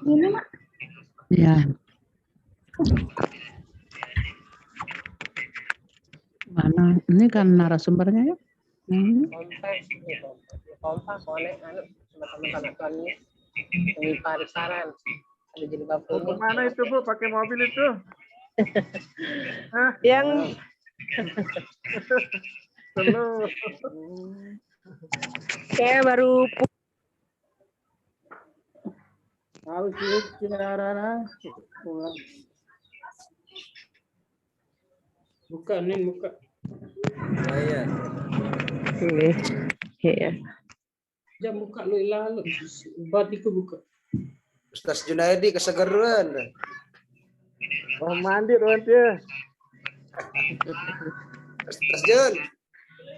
Ini Mak. Ya. Mana? Ini kan narasumbernya ya? Kompak, konek, sama-sama kami ini parisaran. Ada jadi bapak. Kemana itu Bu? Pakai mobil itu? Yang Selalu. kayak baru Tahu sih cara buka nih buka. Iya. Iya. Jam buka lu lalu. Batiku buka. Ustaz Junaidi kesegeran. Oh mandi tuan dia. Ustaz Jun,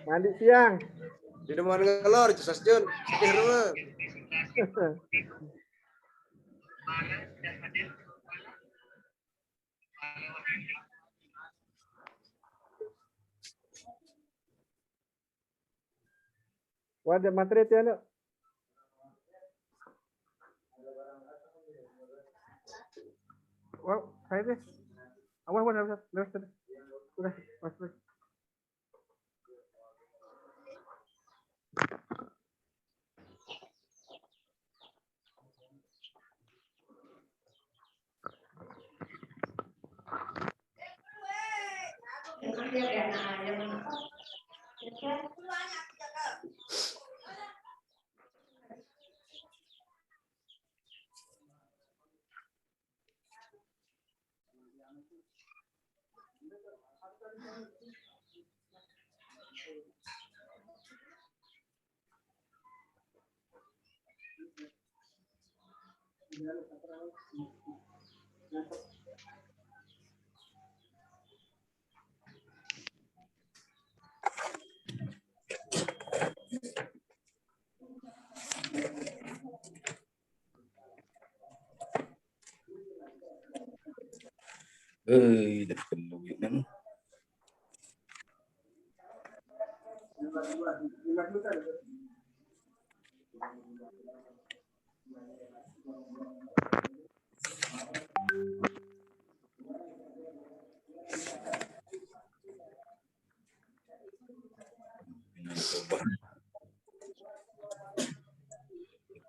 Mandi siang. di depan ngelor, Ustaz Jun. Sedih rumah. Wadah materi ya nak. Wow, saya deh. Awal lewat. Udah, masuk. Dah perlu kan.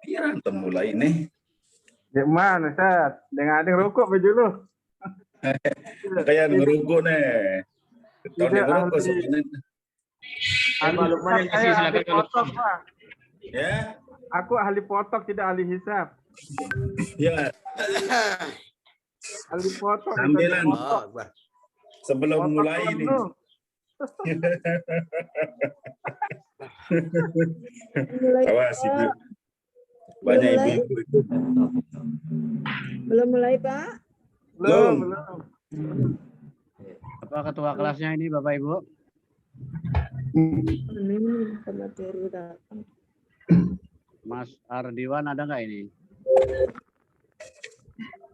Pikiran mulai nih. Di mana, Ustaz? Dengan ada rokok baju lu. Kayak ngerokok nih. Tahun yang ngerokok sebenarnya. Ahli potok, Pak. Ya. Aku ahli potok, tidak ahli hisab. Ya. Ahli potok. Sambilan. Sebelum Potok mulai ini. Awas itu. Banyak ibu-ibu itu. Belum mulai, Pak? Belum. Apa ketua kelasnya ini Bapak Ibu? Materi datang. Mas Ardiwan ada nggak ini?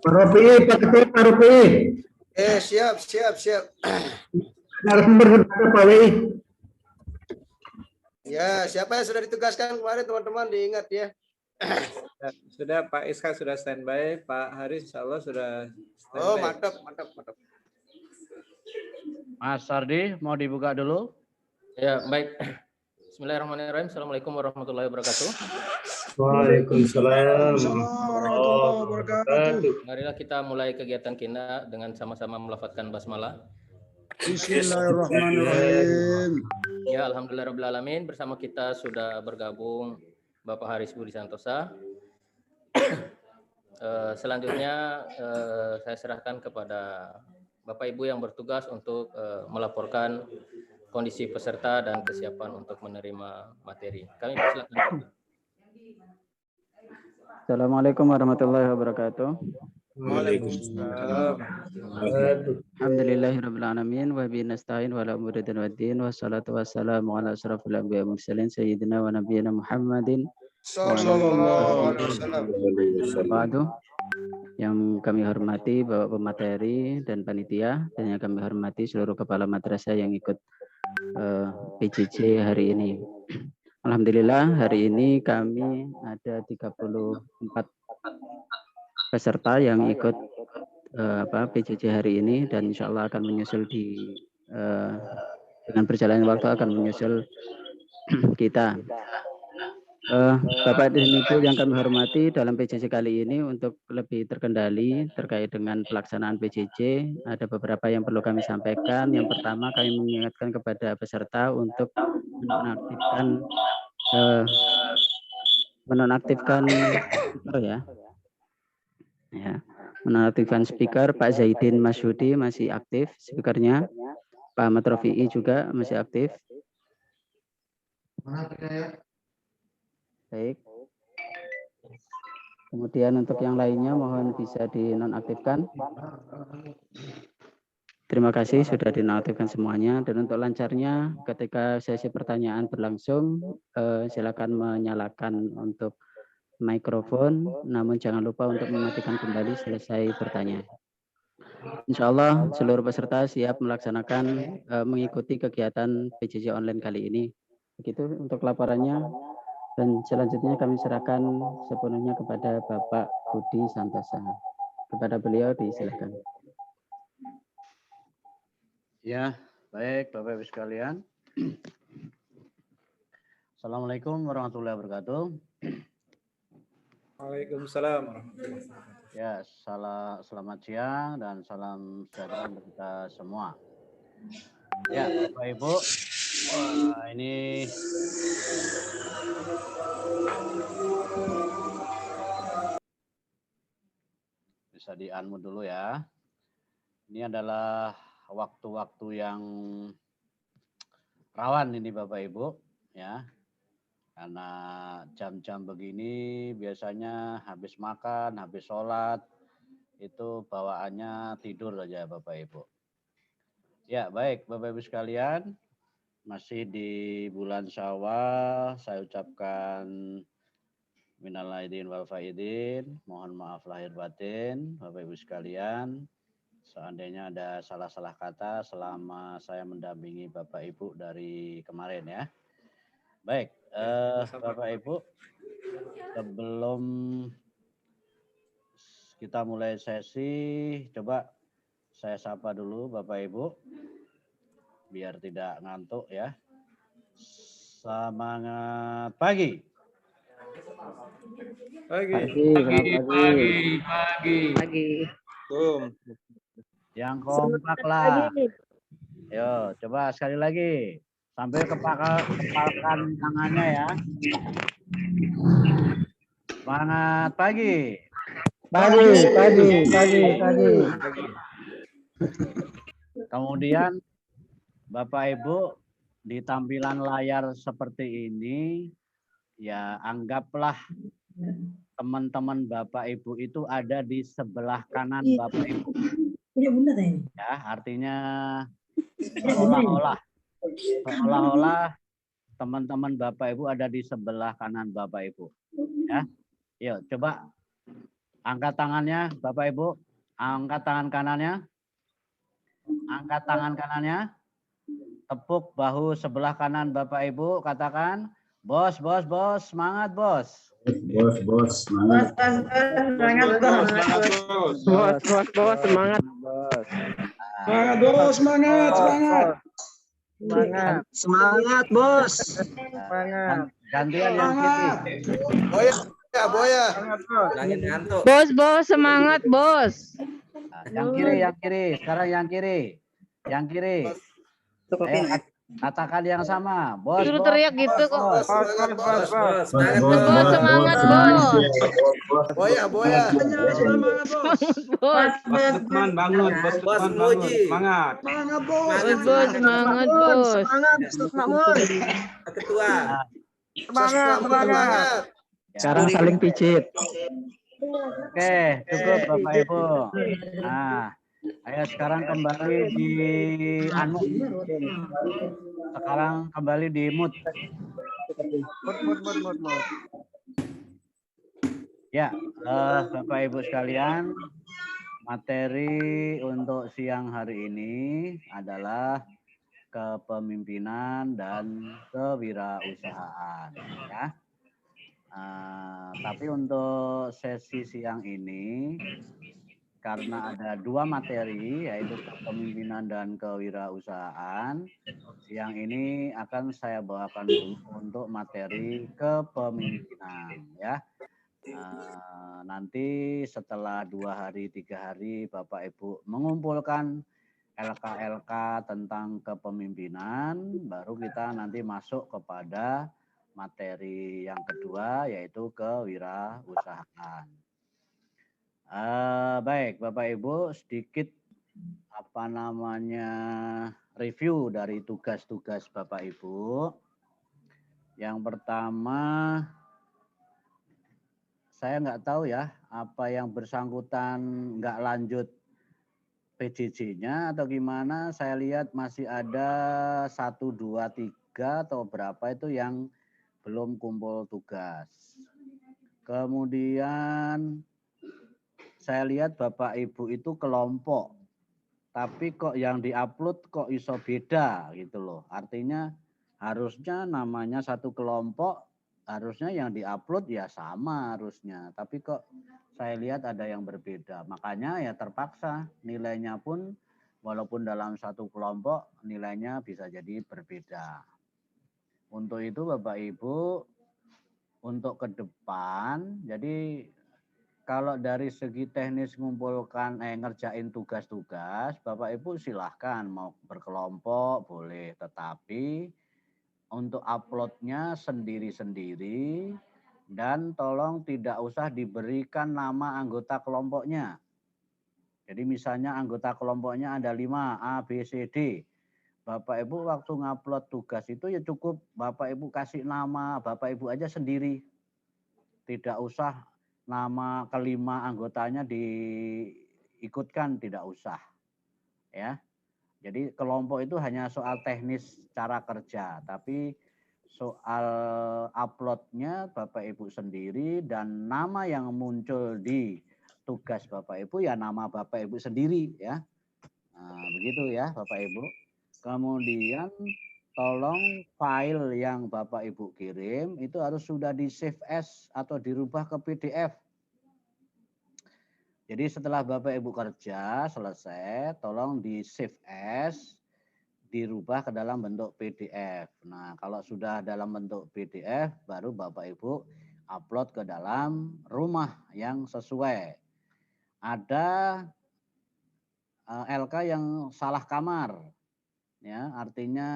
Pak Rofi, Pak Ketua Pak Rofi. Siap. Narasumber ada Pak Wi. Ya, siapa yang sudah ditugaskan kemarin teman-teman diingat ya. Sudah Pak Iska sudah standby, Pak Haris insya Allah sudah standby. Oh, mantap. Mas Sardi mau dibuka dulu? Ya, baik. Bismillahirrahmanirrahim. Assalamualaikum warahmatullahi wabarakatuh. Waalaikumsalam. Warahmatullahi wabarakatuh. Marilah kita mulai kegiatan kita dengan sama-sama melafadzkan basmalah. Bismillahirrahmanirrahim. Ya, alhamdulillahirabbil alamin. Bersama kita sudah bergabung Bapak Haris Budi Santosa. Selanjutnya saya serahkan kepada Bapak Ibu yang bertugas untuk melaporkan kondisi peserta dan kesiapan untuk menerima materi. Kami persilakan. Assalamualaikum warahmatullahi wabarakatuh. Waalaikumsalam. Alhamdulillahirrabbilalamin wa bihi nasta'in wa ala umuri dunya waddin wassalatu wassalamu ala asyrafil anbiya'i wal mursalin sayyidina wa nabiyyina Muhammadin Sallallahu alaihi wasallam. Ba'du. Yang kami hormati Bapak Pemateri dan panitia, dan yang kami hormati seluruh kepala madrasah yang ikut PJJ hari ini. Alhamdulillah hari ini kami ada 34 peserta yang ikut PJJ hari ini, dan insya Allah akan menyusul dengan berjalannya waktu akan menyusul kita. Bapak dan Ibu yang kami hormati, dalam PJJ kali ini untuk lebih terkendali terkait dengan pelaksanaan PJJ, ada beberapa yang perlu kami sampaikan. Yang pertama, kami mengingatkan kepada peserta untuk menonaktifkan menonaktifkan speaker. Pak Zaidin Masyudi masih aktif speakernya, Pak Ahmad Rofi'i juga masih aktif. Baik. Kemudian untuk yang lainnya mohon bisa dinonaktifkan. Terima kasih sudah dinonaktifkan semuanya. Dan untuk lancarnya ketika sesi pertanyaan berlangsung, silakan menyalakan untuk mikrofon, namun jangan lupa untuk mematikan kembali selesai bertanya. Insya Allah seluruh peserta siap melaksanakan mengikuti kegiatan PJJ online kali ini. Begitu untuk laporannya, dan selanjutnya kami serahkan sepenuhnya kepada Bapak Budi Santosa. Kepada beliau disilakan. Ya, baik Bapak Ibu sekalian. Assalamualaikum warahmatullahi wabarakatuh. Waalaikumsalam. Ya, selamat siang dan salam sejahtera untuk kita semua. Ya, Bapak Ibu, ini bisa di-unmute dulu ya. Ini adalah waktu-waktu yang rawan ini Bapak Ibu, ya. Karena jam-jam begini biasanya habis makan, habis sholat, itu bawaannya tidur saja Bapak Ibu. Ya baik Bapak Ibu sekalian, masih di bulan Syawal, saya ucapkan minal aidin wal faidin, mohon maaf lahir batin Bapak Ibu sekalian. Seandainya ada salah-salah kata selama saya mendampingi Bapak Ibu dari kemarin ya. Baik, Bapak Ibu, sebelum kita mulai sesi, coba saya sapa dulu Bapak Ibu, biar tidak ngantuk ya. Semangat pagi. Pagi. Yang kompak lah. Yo, coba sekali lagi. Sambil kepalkan tangannya ya. Semangat pagi. Pagi. Kemudian Bapak Ibu di tampilan layar seperti ini, ya anggaplah teman-teman Bapak Ibu itu ada di sebelah kanan Bapak Ibu. Ya, artinya seolah-olah teman-teman Bapak Ibu ada di sebelah kanan Bapak Ibu. Ya, yuk coba angkat tangannya Bapak Ibu, angkat tangan kanannya, angkat tangan kanannya, tepuk bahu sebelah kanan Bapak Ibu, katakan bos, semangat bos. Bos, semangat. Semangat, bos. Gantian yang kiri. Boya. Bos, semangat, bos. Yang kiri. Sekarang yang kiri. Katakan yang sama. Bos. Suruh teriak gitu kok. Bos. Bos, semangat, bos. Boya. Bos. Teman bangun, bos muji. Semangat. Bos, semangat, bos. Ketua. Semangat. Sekarang saling pijit. Oke, cukup Bapak Ibu. Nah, ayo sekarang kembali di sekarang kembali di mute. Mute. Ya, Bapak Ibu sekalian, materi untuk siang hari ini adalah kepemimpinan dan kewirausahaan. Ya. Tapi untuk sesi siang ini, karena ada dua materi, yaitu kepemimpinan dan kewirausahaan, siang ini akan saya bawakan dulu untuk materi kepemimpinan. Ya. Nanti setelah 2 hari 3 hari Bapak Ibu mengumpulkan LK tentang kepemimpinan, baru kita nanti masuk kepada materi yang kedua, yaitu kewirausahaan. Baik Bapak Ibu, sedikit review dari tugas-tugas Bapak Ibu. Yang pertama, saya nggak tahu ya, apa yang bersangkutan nggak lanjut PJJ-nya atau gimana. Saya lihat masih ada 1, 2, 3 atau berapa itu yang belum kumpul tugas. Kemudian saya lihat Bapak Ibu itu kelompok, tapi kok yang diupload kok iso beda gitu loh. Artinya harusnya namanya satu kelompok, harusnya yang diupload ya sama harusnya, tapi kok saya lihat ada yang berbeda. Makanya ya terpaksa nilainya pun walaupun dalam satu kelompok nilainya bisa jadi berbeda. Untuk itu Bapak Ibu, untuk ke depan, jadi kalau dari segi teknis ngerjain tugas-tugas, Bapak Ibu silahkan mau berkelompok boleh, tetapi untuk uploadnya sendiri-sendiri dan tolong tidak usah diberikan nama anggota kelompoknya. Jadi misalnya anggota kelompoknya ada 5, A, B, C, D. Bapak Ibu waktu ngupload tugas itu ya cukup Bapak Ibu kasih nama Bapak Ibu aja sendiri. Tidak usah nama kelima anggotanya diikutkan, tidak usah. Ya. Jadi kelompok itu hanya soal teknis cara kerja, tapi soal uploadnya Bapak Ibu sendiri dan nama yang muncul di tugas Bapak Ibu ya nama Bapak Ibu sendiri ya. Nah, begitu ya Bapak Ibu. Kemudian tolong file yang Bapak Ibu kirim itu harus sudah di save as atau dirubah ke PDF. Jadi setelah Bapak Ibu kerja selesai, tolong di save as, dirubah ke dalam bentuk PDF. Nah, kalau sudah dalam bentuk PDF, baru Bapak Ibu upload ke dalam rumah yang sesuai. Ada LK yang salah kamar, ya, artinya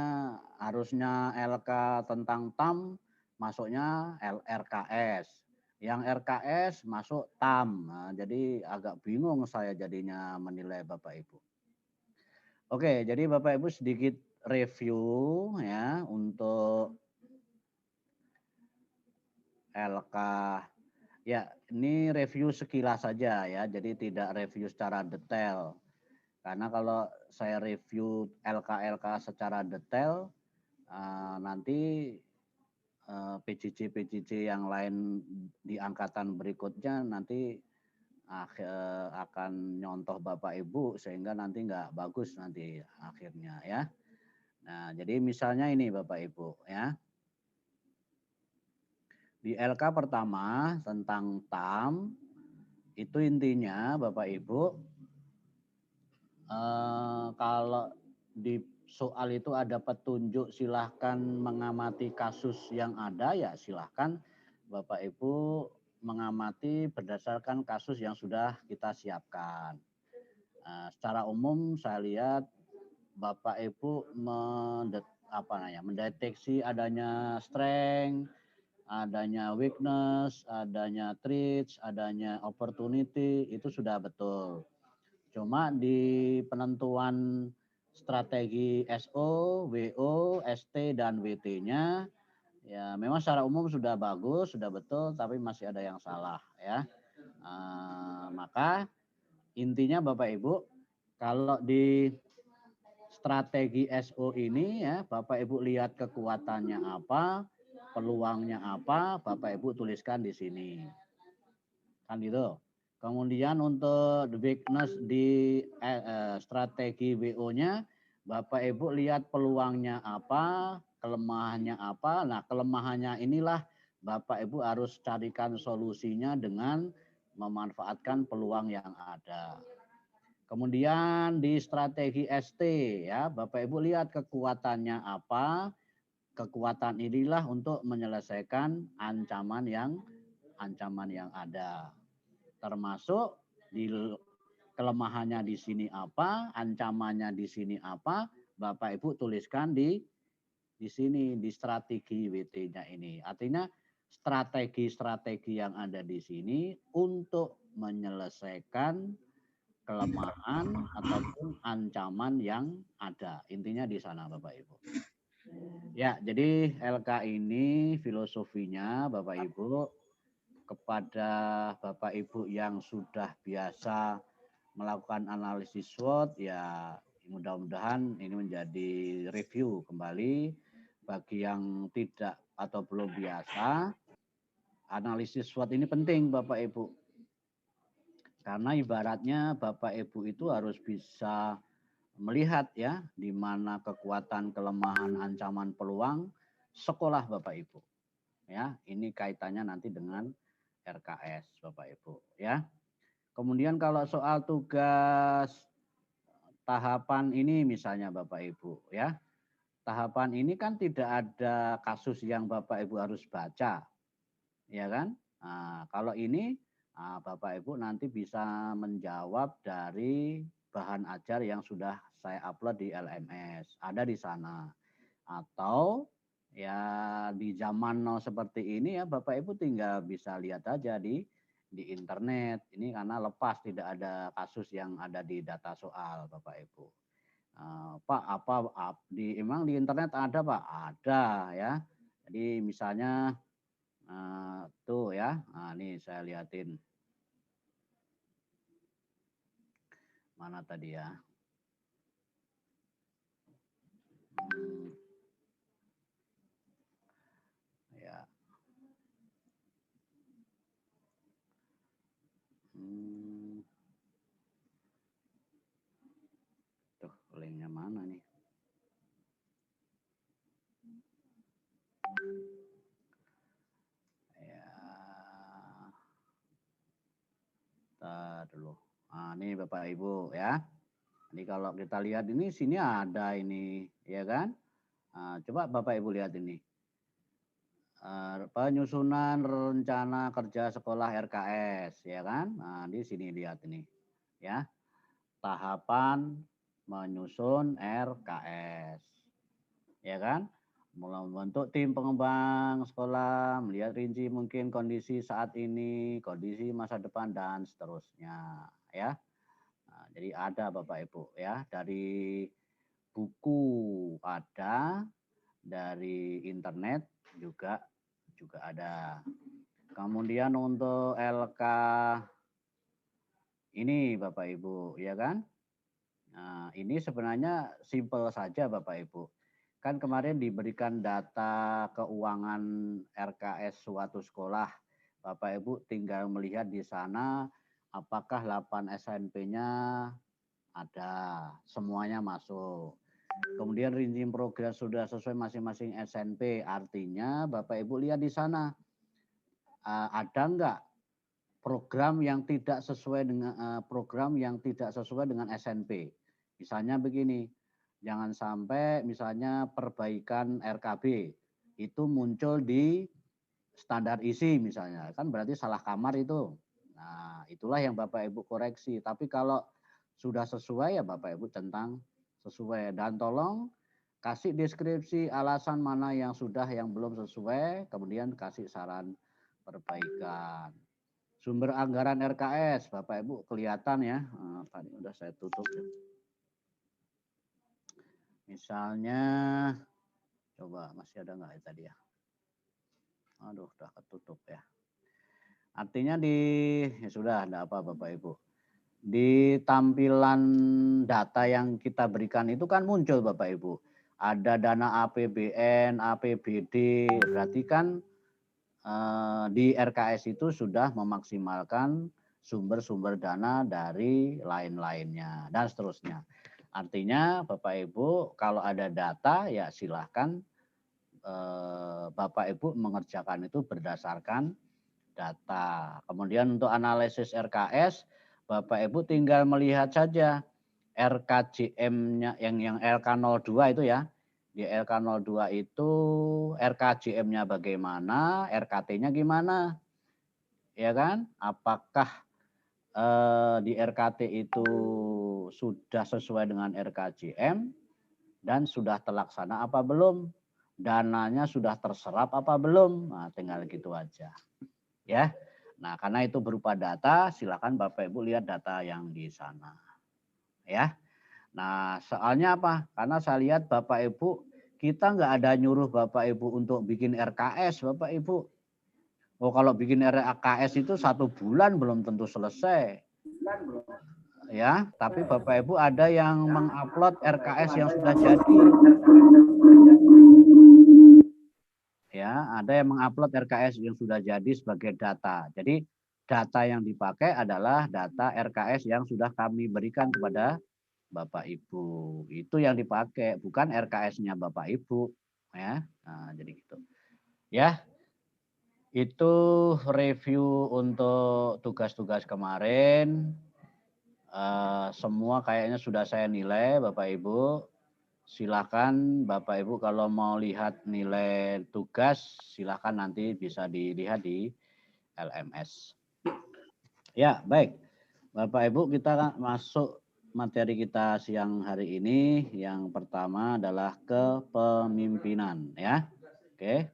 harusnya LK tentang TAM masuknya LRKS. Yang RKS masuk TAM. Nah, jadi agak bingung saya jadinya menilai Bapak Ibu. Oke, jadi Bapak Ibu sedikit review ya untuk LK. Ya, ini review sekilas saja ya, jadi tidak review secara detail. Karena kalau saya review LK secara detail, nanti PJJ yang lain di angkatan berikutnya nanti akan nyontoh Bapak Ibu sehingga nanti nggak bagus nanti akhirnya ya. Nah, jadi misalnya ini Bapak Ibu ya. Di LK pertama tentang TAM itu intinya Bapak Ibu kalau di soal itu ada petunjuk silahkan mengamati kasus yang ada ya silahkan Bapak Ibu mengamati berdasarkan kasus yang sudah kita siapkan. Secara umum saya lihat Bapak Ibu mendeteksi adanya strength, adanya weakness, adanya threats, adanya opportunity itu sudah betul. Cuma di penentuan strategi SO, WO, ST, dan WT-nya ya memang secara umum sudah bagus, sudah betul, tapi masih ada yang salah ya. Maka intinya Bapak Ibu, kalau di strategi SO ini ya, Bapak Ibu lihat kekuatannya apa, peluangnya apa, Bapak Ibu tuliskan di sini. Kan gitu. Kemudian untuk the weakness di strategi WO-nya, Bapak Ibu lihat peluangnya apa, kelemahannya apa. Nah, kelemahannya inilah Bapak Ibu harus carikan solusinya dengan memanfaatkan peluang yang ada. Kemudian di strategi ST ya, Bapak Ibu lihat kekuatannya apa. Kekuatan inilah untuk menyelesaikan ancaman yang ada. Termasuk di kelemahannya di sini apa, ancamannya di sini apa, Bapak Ibu tuliskan di sini di strategi WT-nya ini. Artinya strategi-strategi yang ada di sini untuk menyelesaikan kelemahan ataupun ancaman yang ada. Intinya di sana Bapak Ibu. Ya, jadi LK ini filosofinya Bapak Ibu kepada Bapak Ibu yang sudah biasa melakukan analisis SWOT, ya mudah-mudahan ini menjadi review kembali. Bagi yang tidak atau belum biasa, analisis SWOT ini penting Bapak Ibu. Karena ibaratnya Bapak Ibu itu harus bisa melihat ya di mana kekuatan, kelemahan, ancaman, peluang sekolah Bapak Ibu. Ya, ini kaitannya nanti dengan RKS Bapak Ibu ya. Kemudian kalau soal tugas tahapan ini misalnya Bapak Ibu ya. Tahapan ini kan tidak ada kasus yang Bapak Ibu harus baca. Ya kan? Nah, kalau ini Bapak Ibu nanti bisa menjawab dari bahan ajar yang sudah saya upload di LMS. Ada di sana. Atau ya di zaman now seperti ini ya Bapak Ibu tinggal bisa lihat aja di internet. Ini karena lepas tidak ada kasus yang ada di data soal Bapak Ibu. Pak emang di internet ada Pak? Ada ya. Jadi misalnya tuh ya. Nah, ini saya liatin. Mana tadi ya? Ya. Tuh, linknya mana nih? Ya. Bentar dulu. Nah, ini Bapak Ibu ya. Ini kalau kita lihat ini sini ada ini, ya kan? Nah, coba Bapak Ibu lihat ini. Penyusunan rencana kerja sekolah RKS, ya kan? Nah, di sini lihat ini, ya. Tahapan menyusun RKS, ya kan? Mulai membentuk tim pengembang sekolah, melihat rinci mungkin kondisi saat ini, kondisi masa depan dan seterusnya, ya. Nah, jadi ada Bapak Ibu ya, dari buku ada, dari internet juga ada. Kemudian untuk LK ini Bapak Ibu, ya kan? Nah, ini sebenarnya simpel saja Bapak Ibu. Kan kemarin diberikan data keuangan RKS suatu sekolah. Bapak Ibu tinggal melihat di sana apakah 8 SNP-nya ada, semuanya masuk. Kemudian rinci program sudah sesuai masing-masing SNP, artinya Bapak Ibu lihat di sana ada enggak program yang tidak sesuai dengan SNP. Misalnya begini, jangan sampai misalnya perbaikan RKB itu muncul di standar isi misalnya, kan berarti salah kamar itu. Nah, itulah yang Bapak Ibu koreksi. Tapi kalau sudah sesuai ya Bapak Ibu centang sesuai, dan tolong kasih deskripsi alasan mana yang sudah, yang belum sesuai, kemudian kasih saran perbaikan. Sumber anggaran RKS Bapak Ibu kelihatan ya, tadi udah saya tutup ya. Misalnya coba masih ada nggak ya tadi ya? Aduh, udah ketutup ya. Artinya ya sudah, enggak apa Bapak Ibu. Di tampilan data yang kita berikan itu kan muncul Bapak Ibu. Ada dana APBN, APBD, berarti kan di RKS itu sudah memaksimalkan sumber-sumber dana dari lain-lainnya dan seterusnya. Artinya Bapak Ibu kalau ada data ya silahkan Bapak Ibu mengerjakan itu berdasarkan data. Kemudian untuk analisis RKS, Bapak Ibu tinggal melihat saja RKJM-nya yang LK02 itu ya. Di LK02 itu RKJM-nya bagaimana, RKT-nya gimana. Ya kan? Apakah di RKT itu sudah sesuai dengan RKJM dan sudah terlaksana apa belum? Dananya sudah terserap apa belum? Nah, tinggal gitu aja. Ya. Nah, karena itu berupa data, silakan Bapak Ibu lihat data yang di sana. Ya. Nah, soalnya apa? Karena saya lihat Bapak Ibu, kita nggak ada nyuruh Bapak Ibu untuk bikin RKS, Bapak Ibu. Oh, kalau bikin RKS itu 1 bulan belum tentu selesai. Ya, tapi Bapak Ibu ada yang mengupload RKS yang sudah jadi. Ya, ada yang mengupload RKS yang sudah jadi sebagai data. Jadi data yang dipakai adalah data RKS yang sudah kami berikan kepada Bapak Ibu. Itu yang dipakai, bukan RKS-nya Bapak Ibu. Ya, nah, jadi gitu. Ya, itu review untuk tugas-tugas kemarin. Semua kayaknya sudah saya nilai Bapak Ibu. Silakan Bapak Ibu kalau mau lihat nilai tugas, silakan nanti bisa dilihat di LMS. Ya, baik. Bapak Ibu, kita masuk materi kita siang hari ini. Yang pertama adalah kepemimpinan, ya. Oke.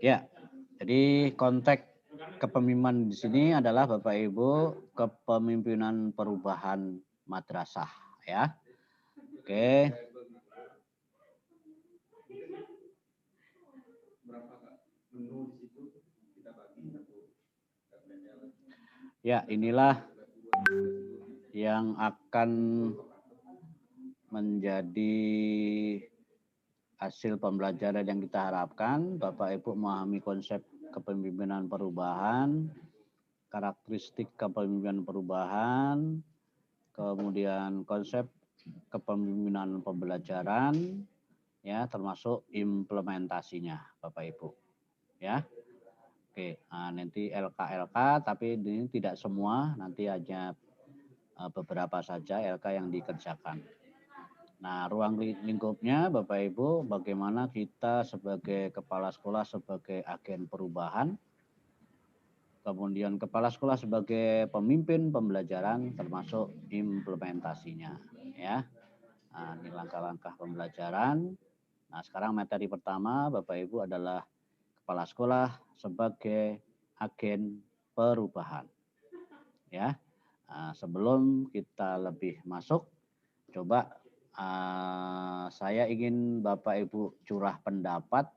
Ya. Jadi konteks kepemimpinan di sini adalah Bapak Ibu kepemimpinan perubahan madrasah, ya. Oke. Ya, inilah yang akan menjadi hasil pembelajaran yang kita harapkan. Bapak Ibu memahami konsep kepemimpinan perubahan, karakteristik kepemimpinan perubahan, kemudian konsep kepemimpinan pembelajaran, ya, termasuk implementasinya, Bapak Ibu. Ya. Oke, nah, nanti LK, tapi ini tidak semua, nanti hanya beberapa saja LK yang dikerjakan. Nah, ruang lingkupnya Bapak Ibu, bagaimana kita sebagai kepala sekolah sebagai agen perubahan, kemudian kepala sekolah sebagai pemimpin pembelajaran termasuk implementasinya, ya. Nah, ini langkah-langkah pembelajaran. Nah, sekarang materi pertama Bapak Ibu adalah kepala sekolah sebagai agen perubahan. Ya. Nah, sebelum kita lebih masuk, coba saya ingin Bapak Ibu curah pendapat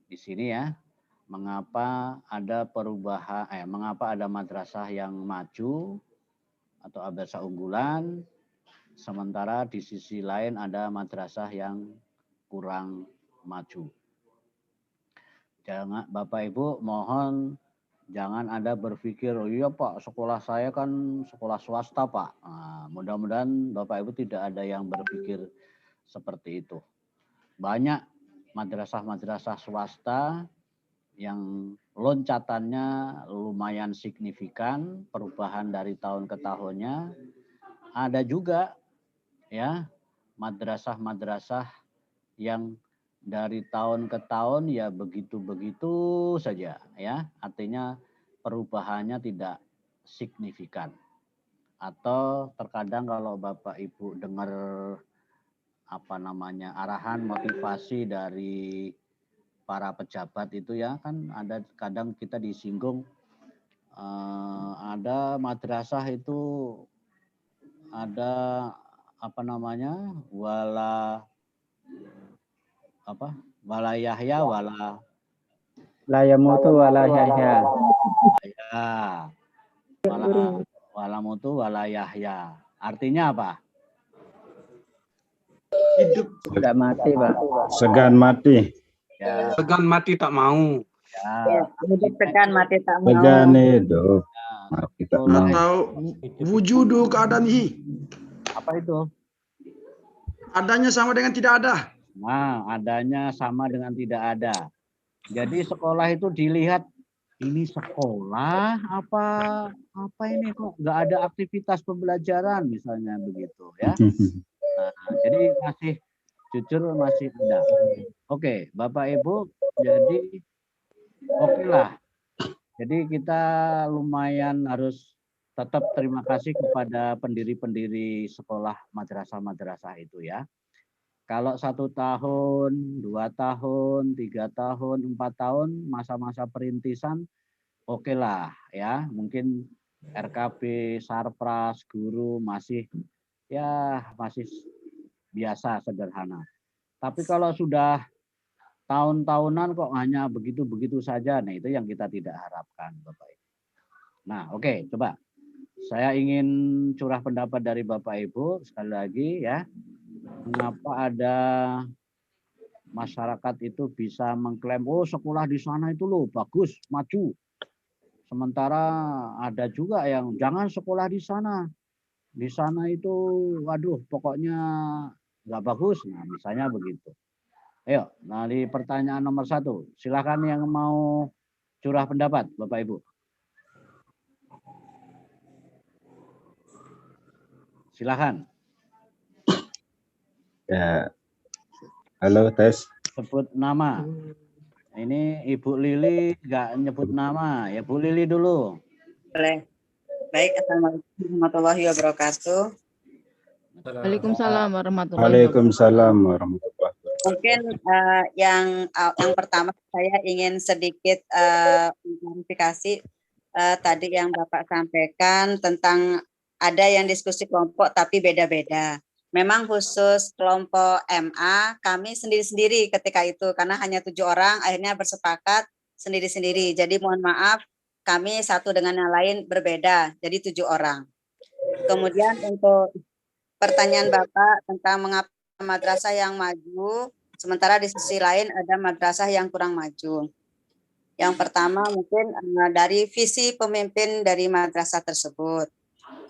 di sini ya. Mengapa ada perubahan, mengapa ada madrasah yang maju atau madrasah unggulan, sementara di sisi lain ada madrasah yang kurang maju. Jangan Bapak Ibu mohon jangan Anda berpikir, oh iya Pak, sekolah saya kan sekolah swasta Pak. Nah, mudah-mudahan Bapak Ibu tidak ada yang berpikir seperti itu. Banyak madrasah-madrasah swasta yang loncatannya lumayan signifikan, perubahan dari tahun ke tahunnya. Ada juga ya madrasah-madrasah yang dari tahun ke tahun ya begitu-begitu saja ya, artinya perubahannya tidak signifikan. Atau terkadang kalau Bapak Ibu dengar arahan motivasi dari para pejabat itu ya, kan ada kadang kita disinggung ada madrasah itu ada wala Yahya wala La yamutu wala yahya. ya. Wala mutu wala Yahya. Artinya apa? Hidup Tidak mati, Pak. Segan mati. Ya, segan mati tak mau. ya. Hidup tekan mati tak mau. Segan hidup. Mati tak mau. Atau wujudu keadaanhi. Apa itu? Adanya sama dengan tidak ada. Nah, adanya sama dengan tidak ada. Jadi sekolah itu dilihat, ini sekolah apa ini kok nggak ada aktivitas pembelajaran misalnya begitu ya. Nah, jadi masih jujur masih ada. Oke, Bapak Ibu, jadi oke lah. Jadi kita lumayan harus tetap terima kasih kepada pendiri-pendiri sekolah madrasah-madrasah itu ya. Kalau 1 tahun, 2 tahun, 3 tahun, 4 tahun, masa-masa perintisan, oke lah ya. Mungkin RKB, Sarpras, guru masih biasa, sederhana. Tapi kalau sudah tahun-tahunan kok hanya begitu-begitu saja, nah itu yang kita tidak harapkan, Bapak Ibu. Nah, oke, coba. Saya ingin curah pendapat dari Bapak Ibu sekali lagi ya. Mengapa ada masyarakat itu bisa mengklaim, oh sekolah di sana itu loh bagus, maju. Sementara ada juga yang jangan sekolah di sana. Di sana itu, waduh, pokoknya nggak bagus. Nah, misalnya begitu. Ayo, nah di pertanyaan nomor 1, silakan yang mau curah pendapat, Bapak Ibu. Silakan. Ya. Halo, tes. Sebut nama. Ini Ibu Lili nggak nyebut nama. Ya Bu Lili dulu. Boleh. Baik, assalamualaikum warahmatullahi wabarakatuh. Waalaikumsalam warahmatullahi wabarakatuh. Waalaikumsalam warahmatullahi wabarakatuh. Mungkin yang pertama saya ingin sedikit klarifikasi tadi yang Bapak sampaikan tentang ada yang diskusi kelompok tapi beda-beda. Memang khusus kelompok MA kami sendiri-sendiri ketika itu karena hanya 7 orang akhirnya bersepakat sendiri-sendiri. Jadi mohon maaf kami satu dengan yang lain berbeda. Jadi 7 orang. Kemudian untuk pertanyaan Bapak tentang mengapa madrasah yang maju sementara di sisi lain ada madrasah yang kurang maju. Yang pertama mungkin dari visi pemimpin dari madrasah tersebut.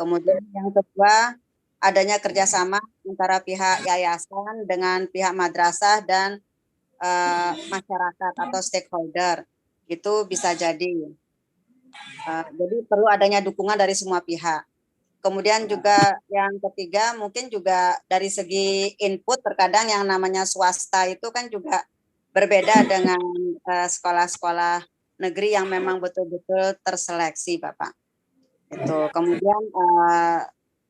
Kemudian yang kedua adanya kerjasama antara pihak yayasan dengan pihak madrasah dan masyarakat atau stakeholder. Itu bisa jadi. Jadi perlu adanya dukungan dari semua pihak. Kemudian juga yang ketiga mungkin juga dari segi input terkadang yang namanya swasta itu kan juga berbeda dengan sekolah-sekolah negeri yang memang betul-betul terseleksi, Bapak. Itu. Kemudian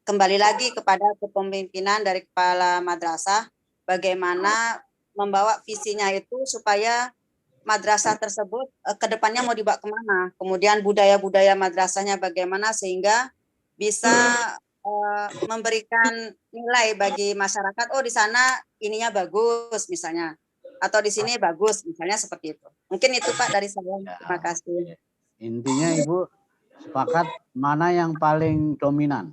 kembali lagi kepada kepemimpinan dari kepala madrasah, bagaimana membawa visinya itu supaya madrasah tersebut ke depannya mau dibawa kemana. Kemudian budaya-budaya madrasahnya bagaimana sehingga bisa memberikan nilai bagi masyarakat. Oh di sana ininya bagus misalnya, atau di sini bagus misalnya seperti itu. Mungkin itu Pak dari saya. Terima kasih. Intinya Ibu sepakat mana yang paling dominan?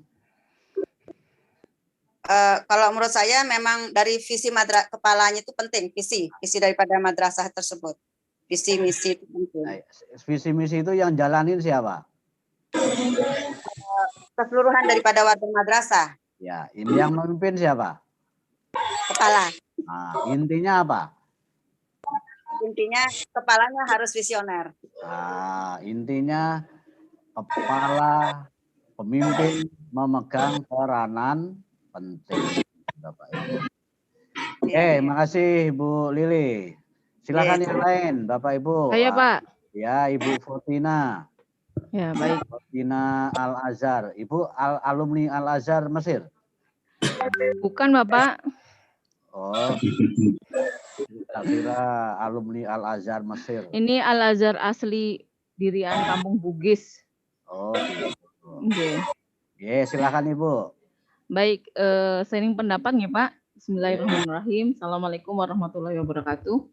Kalau menurut saya memang dari visi kepalanya itu penting, visi daripada madrasah tersebut. Visi misi itu penting. Visi misi itu yang jalanin siapa? Keseluruhan daripada warga madrasah. Ya, ini yang memimpin siapa? Kepala. Nah, intinya apa? Intinya kepalanya harus visioner. Nah, intinya kepala pemimpin memegang peranan penting, Bapak Ibu. Oke, makasih Bu Lili. Silakan yang lain, Bapak Ibu. Saya Pak. Ya, Ibu Fortina. Ya baik. Fortina Al Azhar. Ibu alumni Al Azhar Mesir. Bukan Bapak. Oh, tak kira alumni Al Azhar Mesir. Ini Al Azhar asli Dirian Kampung Bugis. Oh, gitu. Oke. Ya, silakan Ibu. Baik, sharing pendapat ya Pak. Bismillahirrahmanirrahim. Assalamualaikum warahmatullahi wabarakatuh.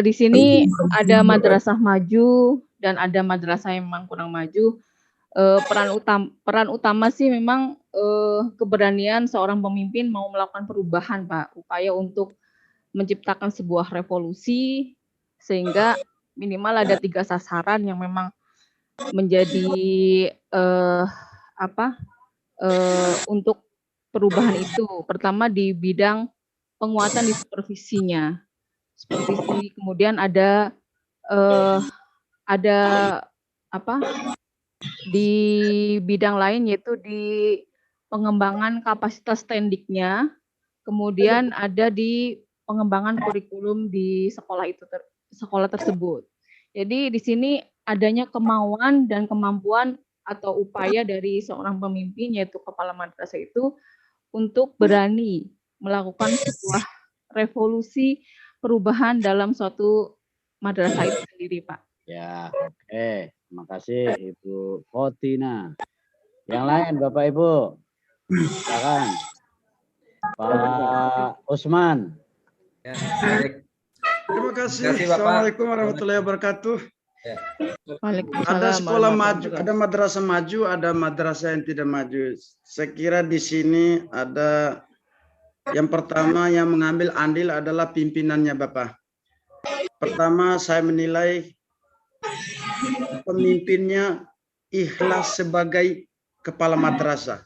Di sini ada madrasah maju dan ada madrasah yang memang kurang maju. Peran utama sih memang keberanian seorang pemimpin mau melakukan perubahan, Pak. Upaya untuk menciptakan sebuah revolusi sehingga minimal ada 3 sasaran yang memang menjadi untuk perubahan itu. Pertama di bidang penguatan di supervisinya. Supervisi, kemudian ada di bidang lain yaitu di pengembangan kapasitas stendiknya, kemudian ada di pengembangan kurikulum di sekolah tersebut. Jadi di sini adanya kemauan dan kemampuan atau upaya dari seorang pemimpin yaitu kepala madrasah itu untuk berani melakukan sebuah revolusi perubahan dalam suatu madrasah itu sendiri, Pak. Ya, oke. Terima kasih Ibu Kotina. Yang lain Bapak Ibu, silakan. Pak Usman. Ya, baik. Terima kasih. Terima kasih, Bapak. Assalamualaikum warahmatullahi wabarakatuh. Ya. Ada sekolah maju, ada madrasah maju, ada madrasah yang tidak maju. Saya kira di sini ada yang pertama yang mengambil andil adalah pimpinannya, Bapak. Pertama, saya menilai pemimpinnya ikhlas sebagai kepala madrasah.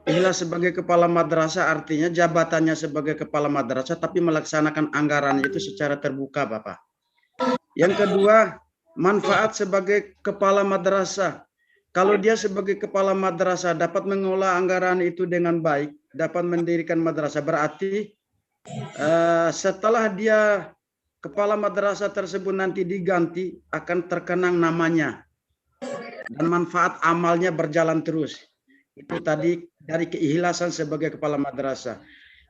Ikhlas sebagai kepala madrasah artinya jabatannya sebagai kepala madrasah tapi melaksanakan anggaran itu secara terbuka, Bapak. Yang kedua, manfaat sebagai kepala madrasah. Kalau dia sebagai kepala madrasah dapat mengelola anggaran itu dengan baik, dapat mendirikan madrasah, berarti setelah dia kepala madrasah tersebut nanti diganti akan terkenang namanya dan manfaat amalnya berjalan terus. Itu tadi dari keikhlasan sebagai kepala madrasah.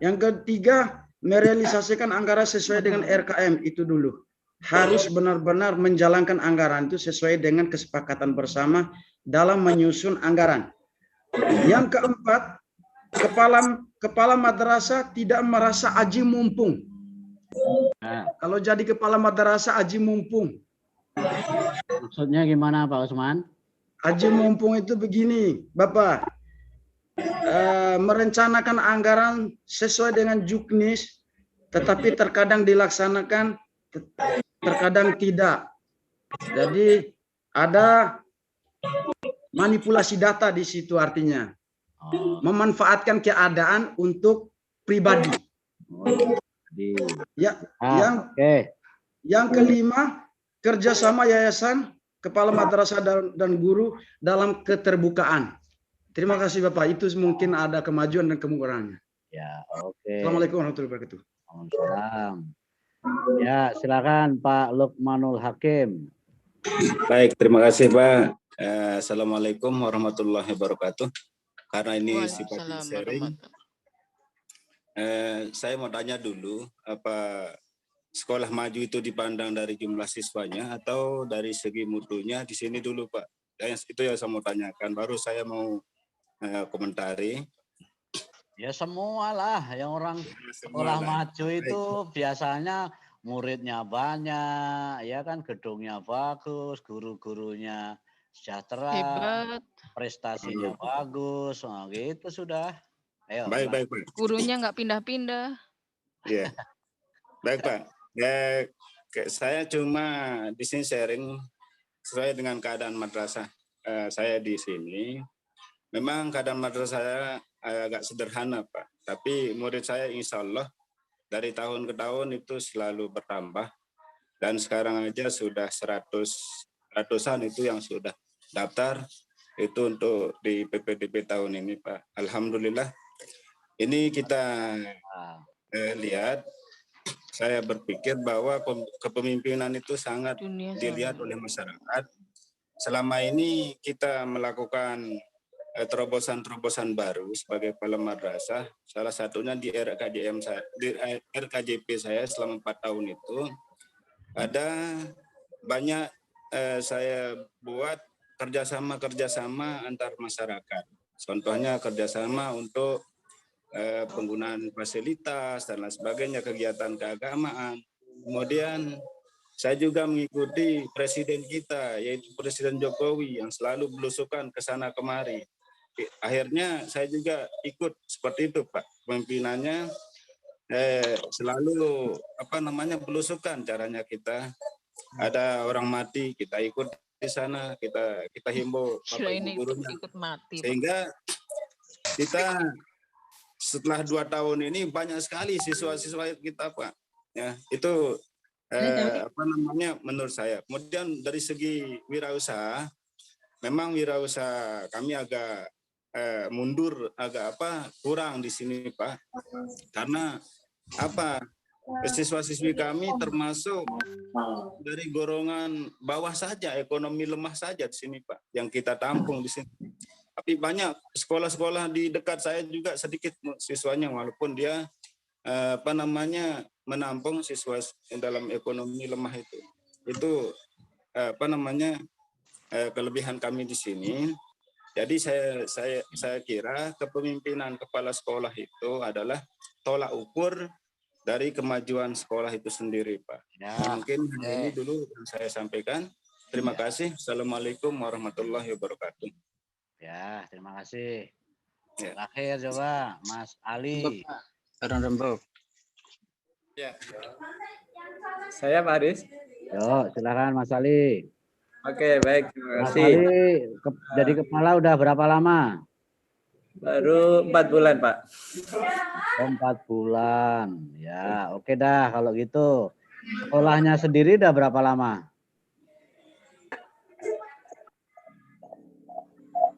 Yang ketiga, merealisasikan anggaran sesuai dengan RKM itu dulu. Harus benar-benar menjalankan anggaran itu sesuai dengan kesepakatan bersama dalam menyusun anggaran. Yang keempat, kepala madrasah tidak merasa aji mumpung. Kalau jadi kepala madrasah aji mumpung. Maksudnya gimana Pak Usman? Aji mumpung itu begini, Bapak. Merencanakan anggaran sesuai dengan juknis, tetapi terkadang dilaksanakan, terkadang tidak. Jadi ada manipulasi data di situ artinya. Memanfaatkan keadaan untuk pribadi. Ya, yang kelima, kerjasama yayasan, kepala madrasah dan guru dalam keterbukaan. Terima kasih Bapak. Itu mungkin ada kemajuan dan kekurangannya. Ya, oke. Assalamualaikum warahmatullahi wabarakatuh. Waalaikumsalam. Ya, silakan Pak Lukmanul Hakim. Baik, terima kasih Pak. Assalamualaikum warahmatullahi wabarakatuh. Karena ini sifatnya sharing, saya mau tanya dulu, apa sekolah maju itu dipandang dari jumlah siswanya atau dari segi mutunya di sini dulu Pak? Itu yang saya mau tanyakan. Baru saya mau komentari. Ya semua lah, yang orang sekolah maju itu biasanya muridnya banyak, ya kan, gedungnya bagus, guru-gurunya sejahtera, hebat, prestasinya bagus, nah, gitu sudah. Ayo, baik. Gurunya nggak pindah-pindah. Iya, baik Pak. Ya, saya cuma di sini sharing sesuai dengan keadaan madrasah saya di sini. Memang keadaan madrasah saya agak sederhana Pak, tapi murid saya insya Allah dari tahun ke tahun itu selalu bertambah dan sekarang aja sudah ratusan itu yang sudah daftar itu untuk di PPDB tahun ini Pak. Alhamdulillah ini kita lihat, saya berpikir bahwa kepemimpinan itu sangat dilihat oleh masyarakat. Selama ini kita melakukan terobosan-terobosan baru sebagai kepala madrasah, salah satunya di RKJP saya selama 4 tahun itu ada banyak saya buat kerjasama antar masyarakat. Contohnya kerjasama untuk penggunaan fasilitas dan lain sebagainya, kegiatan keagamaan. Kemudian saya juga mengikuti presiden kita, yaitu Presiden Jokowi yang selalu belusukan ke sana kemari. Akhirnya saya juga ikut seperti itu, Pak. Pemimpinannya selalu belusukan caranya kita. Ada orang mati, kita ikut di sana, kita himbau Bapak Ibu gurunya. Sehingga kita setelah 2 tahun ini banyak sekali siswa-siswa kita, Pak. Ya, itu menurut saya. Kemudian dari segi wirausaha, memang wirausaha kami agak mundur, kurang di sini, Pak. Karena siswa-siswi kami termasuk dari golongan bawah saja, ekonomi lemah saja di sini, Pak, yang kita tampung di sini. Tapi banyak sekolah-sekolah di dekat saya juga sedikit siswanya, walaupun dia menampung siswa yang dalam ekonomi lemah itu. Itu kelebihan kami di sini. Jadi saya kira kepemimpinan kepala sekolah itu adalah tolak ukur dari kemajuan sekolah itu sendiri, Pak. Ya, mungkin ini dulu yang saya sampaikan. Terima kasih. Assalamualaikum warahmatullahi wabarakatuh. Ya, terima kasih. Terakhir coba Mas Ali. Rembuk. Ya. Saya Pak Haris. Yo, silakan Mas Ali. Oke, baik. Terima Mas kasih. Ali jadi kepala udah berapa lama? Baru 4 bulan, Pak. Oh, 4 bulan. Ya, oke dah kalau gitu. Sekolahnya sendiri udah berapa lama?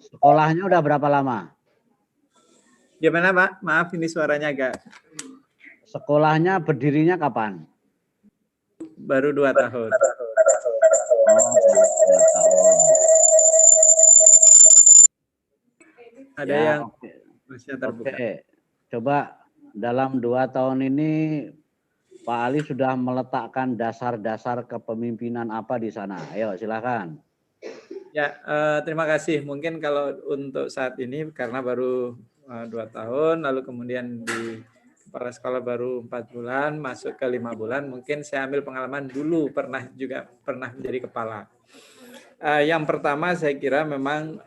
Sekolahnya udah berapa lama? Gimana, Pak? Maaf, ini suaranya agak... Sekolahnya berdirinya kapan? Baru 2 tahun. Oh, 2 tahun. Ada Ya, yang oke. masih terbuka. Oke, coba dalam 2 tahun ini Pak Ali sudah meletakkan dasar-dasar kepemimpinan apa di sana? Ayo silakan. Ya, terima kasih. Mungkin kalau untuk saat ini karena baru 2 tahun, lalu kemudian di kepala sekolah baru 4 bulan, masuk ke 5 bulan, mungkin saya ambil pengalaman dulu pernah menjadi kepala. Yang pertama saya kira memang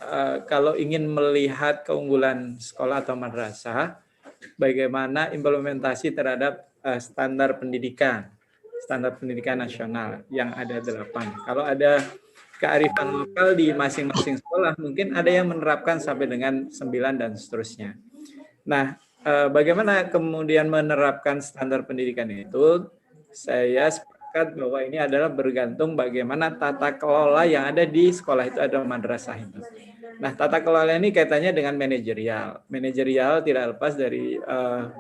kalau ingin melihat keunggulan sekolah atau madrasah, bagaimana implementasi terhadap standar pendidikan nasional yang ada 8. Kalau ada kearifan lokal di masing-masing sekolah, mungkin ada yang menerapkan sampai dengan 9 dan seterusnya. Nah, bagaimana kemudian menerapkan standar pendidikan itu? Saya sepakat bahwa ini adalah bergantung bagaimana tata kelola yang ada di sekolah itu, ada madrasah itu. Nah, tata kelola ini kaitannya dengan manajerial. Manajerial tidak lepas dari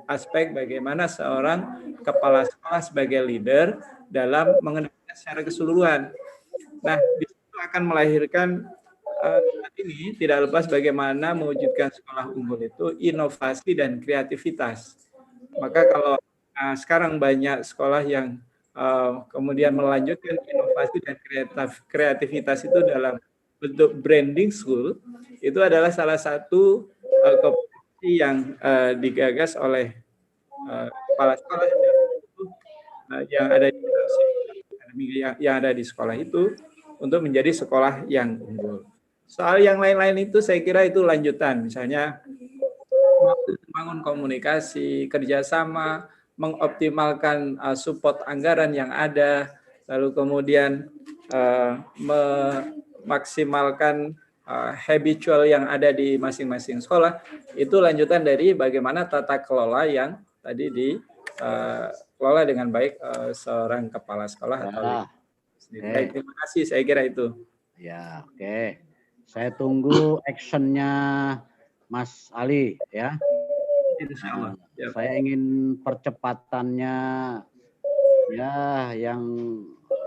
aspek bagaimana seorang kepala sekolah sebagai leader dalam mengendalikan secara keseluruhan. Nah, di situ akan melahirkan saat ini tidak lepas bagaimana mewujudkan sekolah unggul itu inovasi dan kreativitas. Maka kalau sekarang banyak sekolah yang kemudian melanjutkan inovasi dan kreativitas itu dalam bentuk branding school, itu adalah salah satu kompetensi yang digagas oleh kepala sekolah yang ada di sekolah itu untuk menjadi sekolah yang unggul. Soal yang lain-lain itu saya kira itu lanjutan, misalnya membangun komunikasi, kerjasama, mengoptimalkan support anggaran yang ada, lalu kemudian memaksimalkan habitual yang ada di masing-masing sekolah, itu lanjutan dari bagaimana tata kelola yang tadi dikelola dengan baik seorang kepala sekolah. Baik, terima kasih, saya kira itu. Ya, oke. Saya tunggu actionnya Mas Ali ya. Insyaallah. Saya ingin percepatannya ya, yang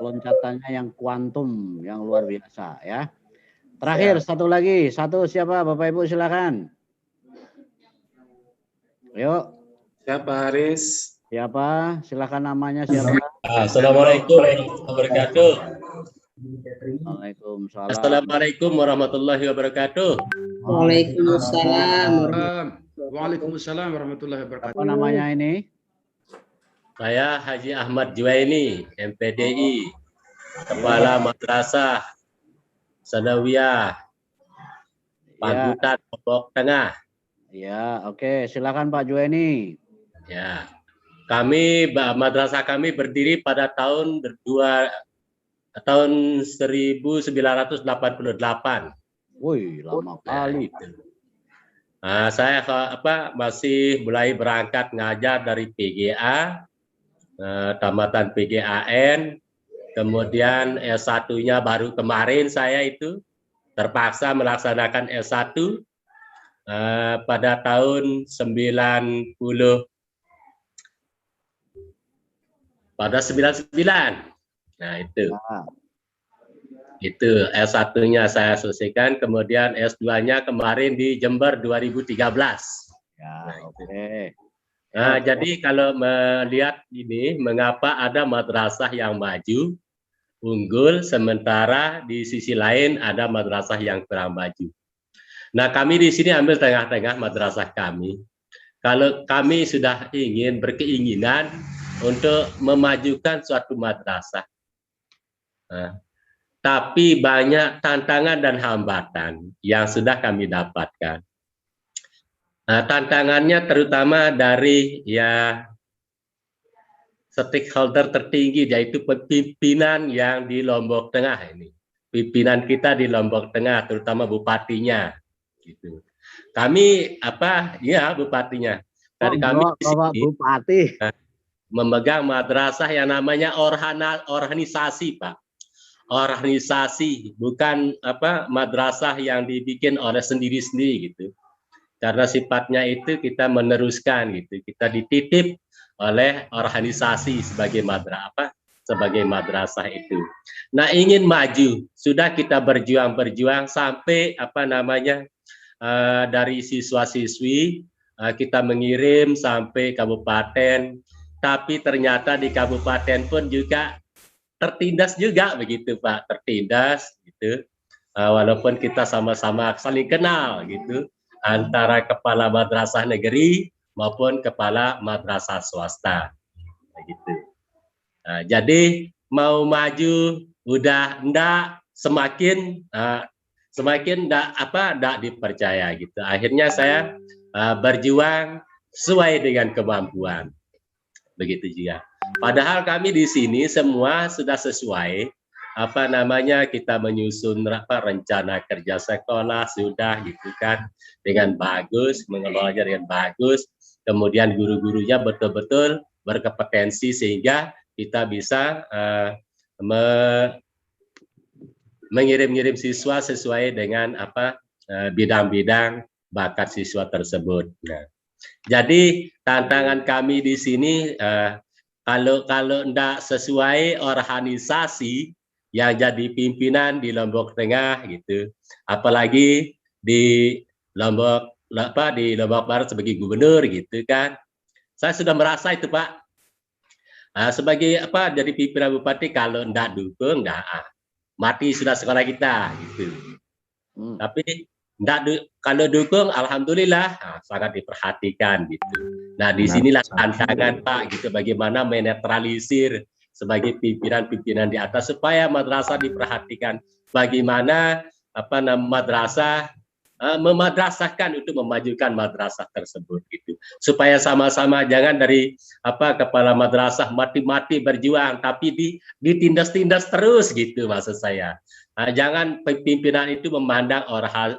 loncatannya yang kuantum, yang luar biasa ya. Terakhir satu lagi, siapa Bapak Ibu silakan. Yuk. Siapa Haris? Siapa? Silakan namanya siapa? Assalamualaikum warahmatullahi wabarakatuh. Waalaikumsalam. Assalamualaikum warahmatullahi wabarakatuh. Waalaikumsalam warahmatullahi wabarakatuh. Apa namanya ini? Saya Haji Ahmad Juwaini, MPDI, Kepala Madrasah Sanawiyah Pagutan Lombok Tengah. Ya, oke. Silakan Pak Juwaini. Ya, madrasah kami berdiri pada tahun 1988. Wih, lama kali. Nah, saya masih mulai berangkat ngajar dari PGA, tamatan PGAN, kemudian S1-nya baru kemarin saya itu terpaksa melaksanakan S1 pada tahun 99. Nah, itu S1-nya saya selesaikan, kemudian S2-nya kemarin di Jember 2013. Ya, oke. Nah, jadi kalau melihat ini, mengapa ada madrasah yang maju, unggul, sementara di sisi lain ada madrasah yang kurang maju. Nah, kami di sini ambil tengah-tengah madrasah kami. Kalau kami sudah berkeinginan untuk memajukan suatu madrasah, tapi banyak tantangan dan hambatan yang sudah kami dapatkan. Nah, tantangannya terutama dari stakeholder tertinggi, yaitu pimpinan yang di Lombok Tengah ini. Pimpinan kita di Lombok Tengah, terutama bupatinya. Gitu. Kami bupatinya. Dari kami di sini, Bupati memegang madrasah yang namanya organisasi, Pak. Organisasi, bukan madrasah yang dibikin oleh sendiri-sendiri gitu. Karena sifatnya itu kita meneruskan gitu, kita dititip oleh organisasi sebagai madrasah itu. Nah, ingin maju, sudah kita berjuang sampai dari siswa-siswi kita mengirim sampai kabupaten, tapi ternyata di kabupaten pun juga tertindas juga begitu Pak, tertindas gitu. Walaupun kita sama-sama saling kenal gitu, antara kepala madrasah negeri maupun kepala madrasah swasta, gitu. Nah, jadi mau maju udah semakin enggak dipercaya gitu. Akhirnya saya berjuang sesuai dengan kemampuan, begitu juga. Padahal kami di sini semua sudah sesuai kita menyusun rencana kerja sekolah sudah gitu kan dengan bagus, mengelolanya dengan bagus, kemudian guru-gurunya betul-betul berkompetensi sehingga kita bisa mengirim-ngirim siswa sesuai dengan bidang-bidang bakat siswa tersebut. Nah, jadi tantangan kami di sini kalau enggak sesuai organisasi yang jadi pimpinan di Lombok Tengah gitu, apalagi di Lombok Barat sebagai gubernur gitu kan, saya sudah merasa itu Pak, sebagai jadi pimpinan bupati kalau enggak dukung mati sudah sekolah kita gitu. Tapi kalau dukung alhamdulillah sangat diperhatikan gitu. Nah, disinilah tantangan Pak gitu, bagaimana menetralisir sebagai pimpinan-pimpinan di atas supaya madrasah diperhatikan, bagaimana madrasah memadrasahkan untuk memajukan madrasah tersebut gitu, supaya sama-sama jangan dari kepala madrasah mati-mati berjuang tapi ditindas-tindas terus gitu maksud saya. Jangan pimpinan itu memandang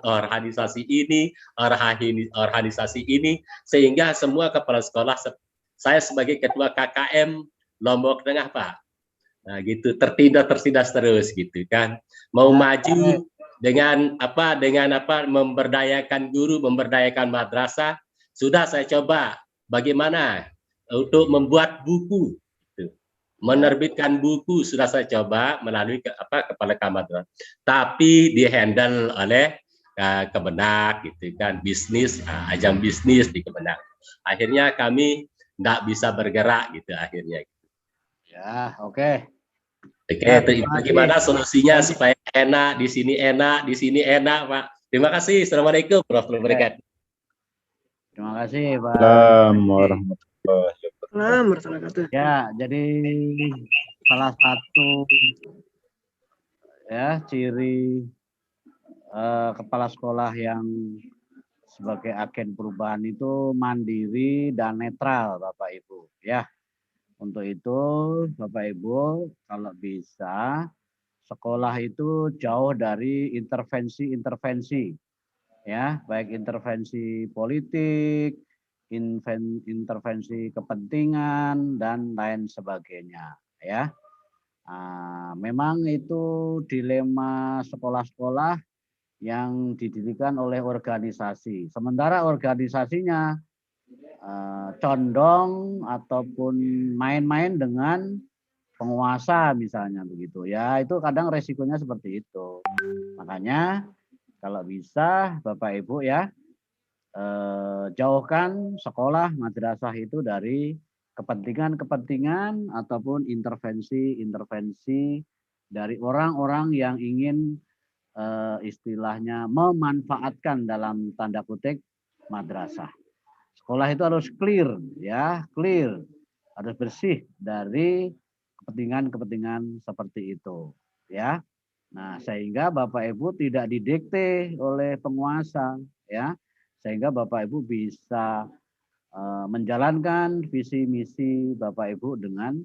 organisasi ini sehingga semua kepala sekolah, saya sebagai ketua KKM Lombok Tengah Pak, nah gitu tertindas terus gitu kan, mau maju dengan memberdayakan guru, memberdayakan madrasah, sudah saya coba bagaimana untuk membuat buku, gitu. Menerbitkan buku sudah saya coba melalui kepala madrasah, tapi dihandle oleh Kemenak gitu kan, bisnis, ajang bisnis di Kemenak. Akhirnya kami nggak bisa bergerak gitu akhirnya. Ya, oke. Bagaimana solusinya supaya enak, di sini enak, Pak. Terima kasih. Assalamualaikum warahmatullahi wabarakatuh. Terima kasih, Pak. Assalamualaikum warahmatullahi wabarakatuh. Ya, jadi salah satu ya ciri kepala sekolah yang sebagai agen perubahan itu mandiri dan netral, Bapak Ibu. Ya, untuk itu Bapak Ibu kalau bisa sekolah itu jauh dari intervensi-intervensi, ya, baik intervensi politik, intervensi kepentingan dan lain sebagainya, ya. Memang itu dilema sekolah-sekolah yang didirikan oleh organisasi. Sementara organisasinya condong ataupun main-main dengan penguasa misalnya begitu ya, itu kadang resikonya seperti itu. Makanya kalau bisa Bapak Ibu ya jauhkan sekolah madrasah itu dari kepentingan-kepentingan ataupun intervensi-intervensi dari orang-orang yang ingin istilahnya memanfaatkan dalam tanda kutip madrasah. Sekolah itu harus clear ya, clear, harus bersih dari kepentingan-kepentingan seperti itu, ya. Nah, sehingga Bapak Ibu tidak didikte oleh penguasa, ya. Sehingga Bapak Ibu bisa menjalankan visi misi Bapak Ibu dengan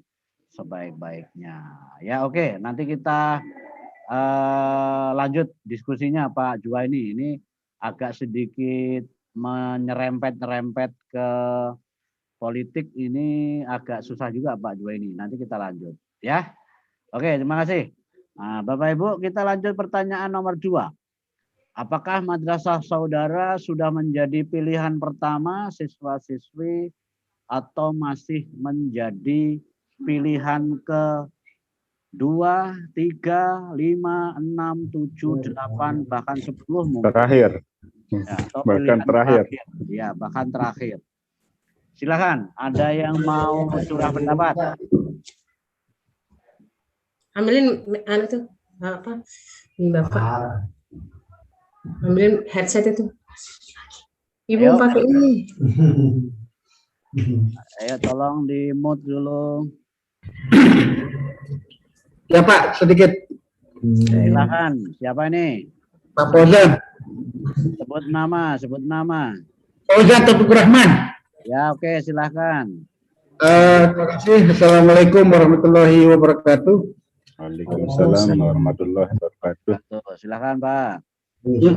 sebaik-baiknya. Ya, oke. Nanti kita lanjut diskusinya Pak Juwaini. Ini agak sedikit menyerempet-nyerempet ke politik, ini agak susah juga Pak Juwaini. Nanti kita lanjut ya. Oke, terima kasih. Nah, Bapak Ibu, kita lanjut pertanyaan nomor 2. Apakah madrasah saudara sudah menjadi pilihan pertama siswa-siswi atau masih menjadi pilihan ke 2, 3, 5, 6, 7, 8, bahkan 10 mungkin. Terakhir. Ya, atau Bahkan terakhir. Ya, bahkan terakhir. Silakan, ada yang mau curah pendapat? Ambilin itu apa? Ini Bapak. Ambilin headset itu. Ibu Ayo. pakai ini. Ayo tolong di mute dulu. Ya Pak, sedikit. Silakan, siapa ini? Pak Fauzan. Sebut nama, sebut nama. Fauzan Taufiq Rahman. Ya, oke, silakan. Terima kasih. Assalamualaikum warahmatullahi wabarakatuh. Waalaikumsalam warahmatullahi wabarakatuh. Silakan Pak. Ya.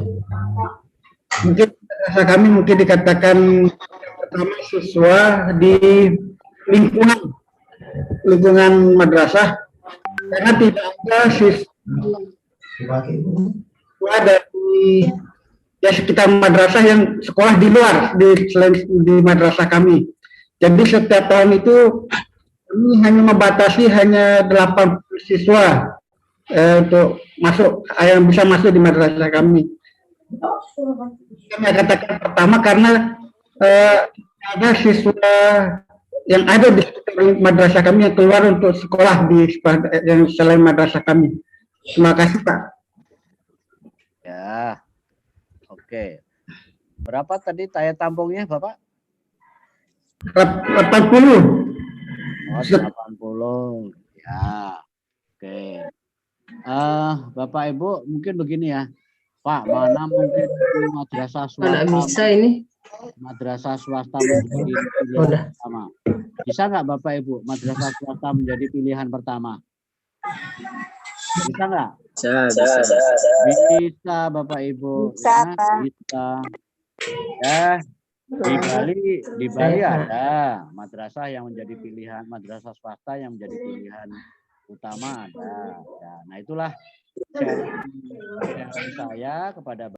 Mungkin kami mungkin dikatakan pertama siswa di lingkungan madrasah, karena tidak ada siswa dari ya sekitar madrasah yang sekolah di luar di madrasah kami. Jadi setiap tahun itu kami hanya membatasi hanya 80 siswa untuk masuk yang bisa masuk di madrasah kami. Kami katakan pertama karena ada siswa yang ada di madrasah kami yang keluar untuk sekolah di yang selain madrasah kami. Terima kasih Pak. Ya, oke. Berapa tadi daya tampungnya Bapak? 80. Oh, 80. Ya, oke. Bapak Ibu mungkin begini ya, Pak, mana mungkin madrasah swasta? Bisa ini. Madrasah swasta menjadi pilihan pertama. Bisa nggak Bapak Ibu madrasah swasta menjadi pilihan pertama? Bisa nggak? Bisa Bapak Ibu. Bisa, ya, Pak. bisa. Ya, di Bali ada madrasah yang menjadi pilihan, madrasah swasta yang menjadi pilihan utama ada. Ya, nah itulah sharing saya kepada